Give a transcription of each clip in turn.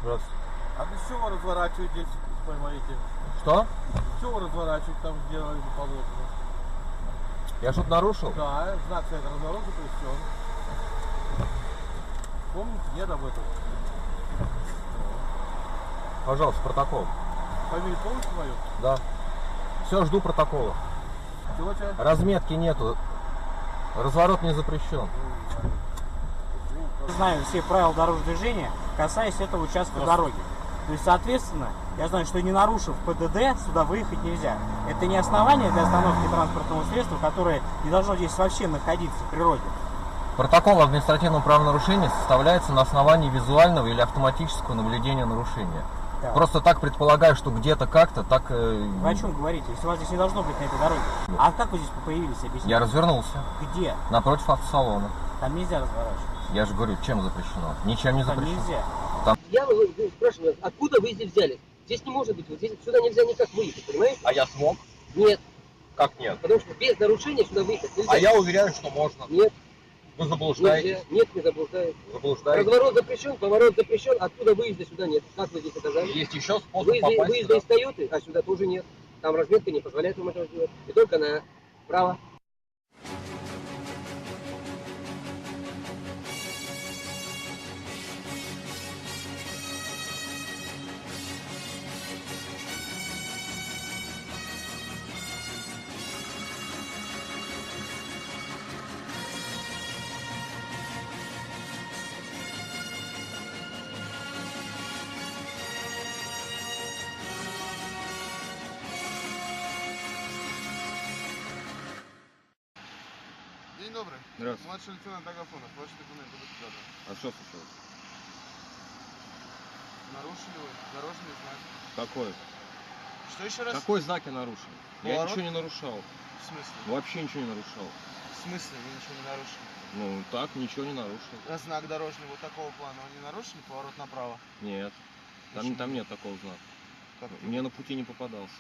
Здравствуйте. А для чего разворачиваетесь, понимаете? Что? Чего вы разворачиваете там, где положено? Я что-то нарушил? Да, знак света разворот запрещен. Помните, нет об этом? Пожалуйста, протокол. Фамилию полностью мою? Да. Все, жду протокола. Чего-то? Разметки нету. Разворот не запрещен. Знаю все правила дорожного движения, касаясь этого участка дороги. То есть, соответственно, я знаю, что не нарушив ПДД, сюда выехать нельзя. Это не основание для остановки транспортного средства, которое не должно здесь вообще находиться в природе. Протокол административного правонарушения составляется на основании визуального или автоматического наблюдения нарушения. Да. Просто так предполагаю, что где-то как-то так... Вы о чем говорите? Если вас здесь не должно быть на этой дороге. А как вы здесь появились, объясните? Я развернулся. Где? Напротив автосалона. Там нельзя разворачиваться. Я же говорю, чем запрещено? Ничем не Там запрещено. нельзя. Я спрашиваю, откуда вы здесь взялись? Здесь не может быть, вот здесь сюда нельзя никак выехать, понимаете? А я смог? Нет, Как нет? потому что без нарушения сюда выехать нельзя. А я уверяю, что можно. Нет, Вы нельзя. заблуждаетесь. Нет, не заблуждаюсь. Заблуждаетесь. Разворот запрещен, поворот запрещен, откуда выезда сюда нет. Как вы здесь оказались? Есть еще способ Выезда попасть сюда. из Тойоты, а сюда тоже нет. Там разметка не позволяет вам этого сделать. И только направо. День добрый. Здравствуйте. Младший лейтенант Агафонов. Ваши документы будьте добры. А что случилось? Нарушили вы дорожный знак. Какой? Что еще раз? Какой знак я нарушил? Я Поворот? ничего не нарушал. В смысле? Вообще ничего не нарушал. В смысле вы ничего не нарушили? Ну так, ничего не нарушил. А знак дорожный вот такого плана вы не нарушили? Поворот направо. Нет. Почему? Там нет такого знака. Как? Мне на пути не попадался.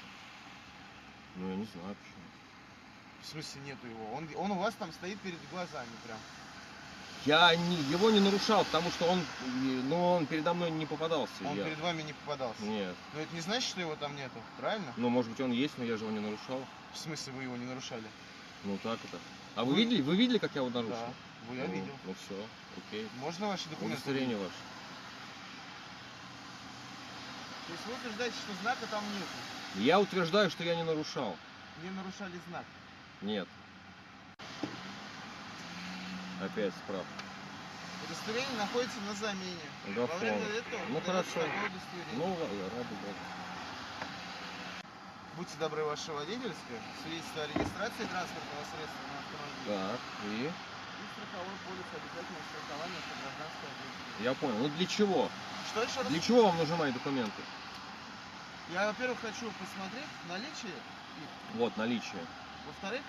Ну я не знаю почему. В смысле нету его? Он у вас там стоит перед глазами прям. Его не нарушал, потому что он передо мной не попадался. Он перед вами не попадался. Нет. Но это не значит, что его там нету, правильно? Ну может быть он есть, но я же его не нарушал. В смысле вы его не нарушали? Ну так это. А вы видели, как я его нарушил? Да, я видел. Ну все, окей. Можно ваши документы? Удостоверение ваше. То есть вы утверждаете, что знака там нету? Я утверждаю, что я не нарушал. Не нарушали знак. Нет. Опять справка. Удостоверение находится на замене. Агафонов. Во время этого Ну выдается хорошо. такое удостоверение. Ну ради бога. Будьте добры, ваше водительское, свидетельство о регистрации транспортного средства на автомобиле Так, и? и страховой полис обязательного страхования по гражданской ответственности. Я понял. Ну для чего? Что еще раз? Для чего вам нужны мои документы? Я, во-первых, хочу посмотреть наличие их. Вот, наличие. Во-вторых,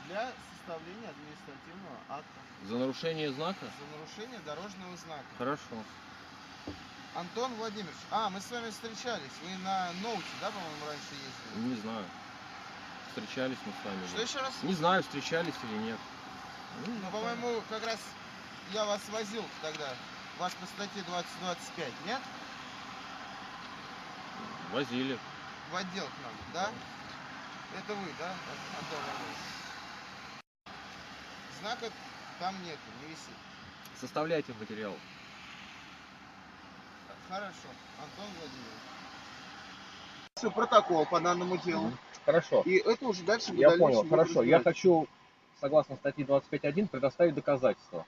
для составления административного акта За нарушение знака? за нарушение дорожного знака. Хорошо. Антон Владимирович, мы с вами встречались. Вы на ноуте, да, по-моему, раньше ездили? Не знаю. Встречались мы с вами. Что еще раз? Не знаю, встречались или нет. Ну, по-моему, как раз я вас возил тогда. Вас по статье 2025, нет? Возили. В отдел к нам, да? Это вы, да, Антон Владимирович? Знака там нету, не висит. Составляйте материал. Хорошо, Антон Владимирович. Все, протокол по данному делу. Хорошо. И это уже дальше Я понял. Хорошо. Я хочу, согласно статье 25.1, предоставить доказательства.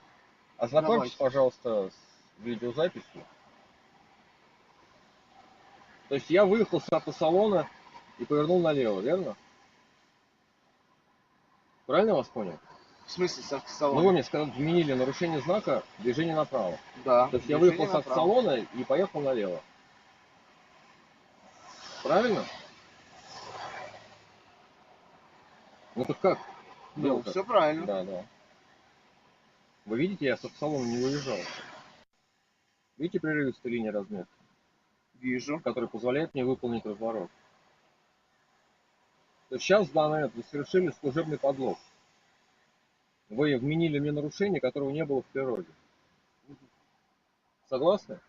Ознакомьтесь, пожалуйста, с видеозаписью. То есть я выехал с автосалона и повернул налево, верно? Правильно я вас понял? В смысле с Ну автосалона? вы мне сказали, вменили нарушение знака движение направо. Да. То есть я выехал с автосалона и поехал налево. Правильно? Ну так как? Ну, Дело-то? все правильно. Да, да. Вы видите, я с автосалона не выезжал. Видите прерывистая линия разметки, Вижу. которая позволяет мне выполнить разворот. То есть сейчас в данный момент вы совершили служебный подлог. Вы вменили мне нарушение, которого не было в природе. Согласны?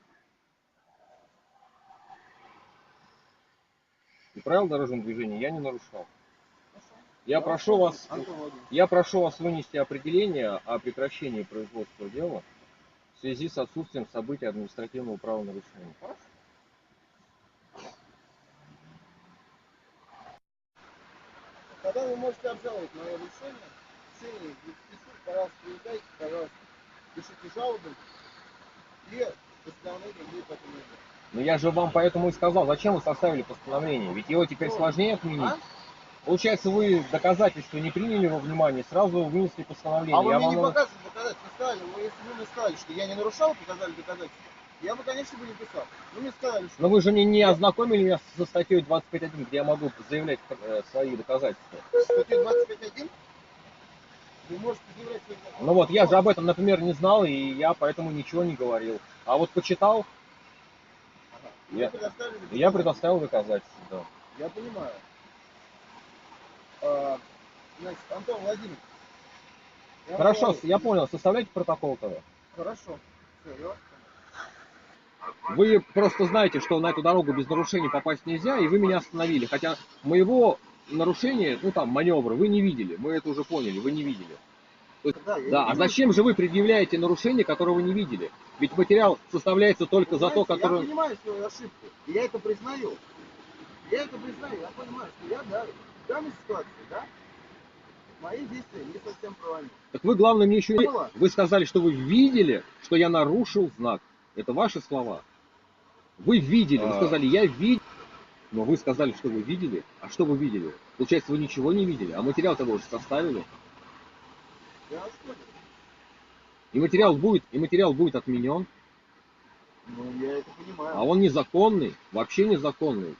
правил дорожного движения я не нарушал. Я Да, прошу вас, Антон Владимирович. я прошу вас вынести определение о прекращении производства дела в связи с отсутствием событий административного правонарушения. Когда вы можете обжаловать мое решение, в течение 20 суток, пожалуйста, приезжайте, пожалуйста, пишите жалобы, и постановление будет отменено. Но я же вам поэтому и сказал, зачем вы составили постановление, ведь его теперь сложнее отменить. А? Получается, вы доказательства не приняли во внимание, сразу вынесли постановление. А вы Я мне не вам- показывали доказательства, сказали, если вы мне сказали, что я не нарушал, показали доказательства, я бы, конечно, бы не писал. Вы мне сказали, что... Но вы же не ознакомили меня со статьей 25.1, где я могу заявлять свои доказательства. Статью 25.1 вы можете заявлять свои доказательства. Ну вот, я же об этом, например, не знал, и я поэтому ничего не говорил. А вот почитал, Ага. Я- Вы предоставили я доказательства. предоставил доказательства. Да. Я понимаю. Значит, Антон Владимирович. вам Хорошо, говорю. я понял, составляйте протокол тогда. Хорошо. Все, я вас понял. Вы просто знаете, что на эту дорогу без нарушений попасть нельзя, и вы меня остановили. Хотя моего нарушения, ну там, маневра, вы не видели. Мы это уже поняли, вы не видели. Да, я Да, не а вижу, зачем же вы предъявляете нарушение, которое вы не видели? Ведь материал составляется только за то, понимаете, который... Я понимаю свою ошибку, и я это признаю. Я это признаю, я понимаю, что я, да, в данной ситуации, да, мои действия не совсем правильны. Так вы, главное, мне еще... Было. Вы сказали, что вы видели, что я нарушил знак. Это ваши слова. Вы видели, вы сказали, я видел. Но вы сказали, что вы видели. А что вы видели? Получается, вы ничего не видели, а материал-то вы уже составили. Я вас понял. И материал будет отменен. Ну, я это понимаю. А он незаконный, вообще незаконный.